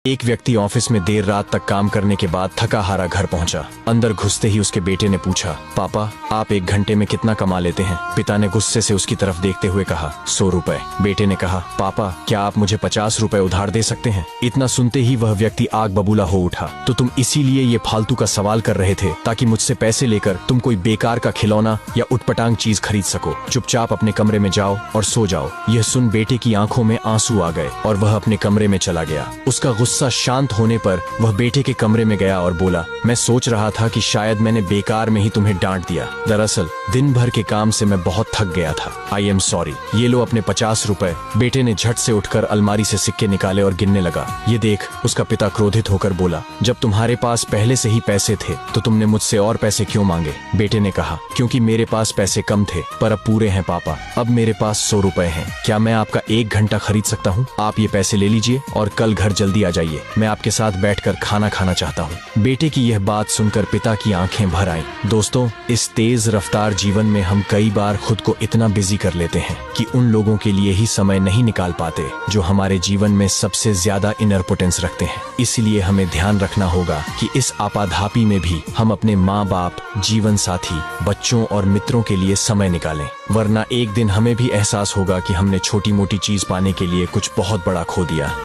एक व्यक्ति ऑफिस में देर रात तक काम करने के बाद थका हारा घर पहुंचा। अंदर घुसते ही उसके बेटे ने पूछा, पापा आप 1 घंटे में कितना कमा लेते हैं? पिता ने गुस्से से उसकी तरफ देखते हुए कहा, 100 रुपए। बेटे ने कहा, पापा क्या आप मुझे 50 रुपए उधार दे सकते हैं? इतना सुनते ही वह व्यक्ति आग बबूला हो उठा। तो तुम इसीलिए ये फालतू का सवाल कर रहे थे ताकि मुझसे पैसे लेकर तुम कोई बेकार का खिलौना या उटपटांग चीज खरीद सको। चुपचाप अपने कमरे में जाओ और सो जाओ। यह सुन बेटे की आंखों में आंसू आ गए और वह अपने कमरे में चला गया। उसका गुस्सा शांत होने पर वह बेटे के कमरे में गया और बोला, मैं सोच रहा था कि शायद मैंने बेकार में ही तुम्हें डांट दिया। दरअसल दिन भर के काम से मैं बहुत थक गया था। I am sorry. ये लो अपने 50 रुपए। बेटे ने झट से उठकर अलमारी से सिक्के निकाले और गिनने लगा। ये देख, उसका पिता क्रोधित होकर बोला, जब तुम्हारे पास पहले से ही पैसे थे तो तुमने मुझसे और पैसे क्यों मांगे? बेटे ने कहा, क्योंकि मेरे पास पैसे कम थे पर अब पूरे हैं पापा। अब मेरे पास 100 रुपए हैं। क्या मैं आपका 1 घंटा खरीद सकता हूँ? आप ये पैसे ले लीजिए और कल घर जल्दी आ जाइए। मैं आपके साथ बैठकर खाना खाना चाहता हूँ। बेटे की यह बात सुनकर पिता की आंखें भर आईं। दोस्तों, इस तेज रफ्तार जीवन में हम कई बार खुद को इतना बिजी कर लेते हैं कि उन लोगों के लिए ही समय नहीं निकाल पाते जो हमारे जीवन में सबसे ज्यादा इम्पोर्टेंस रखते हैं। इसलिए हमें ध्यान रखना होगा कि इस आपाधापी में भी हम अपने माँ बाप, जीवन साथी, बच्चों और मित्रों के लिए समय निकालें, वरना एक दिन हमें भी एहसास होगा कि हमने छोटी मोटी चीज पाने के लिए कुछ बहुत बड़ा खो दिया।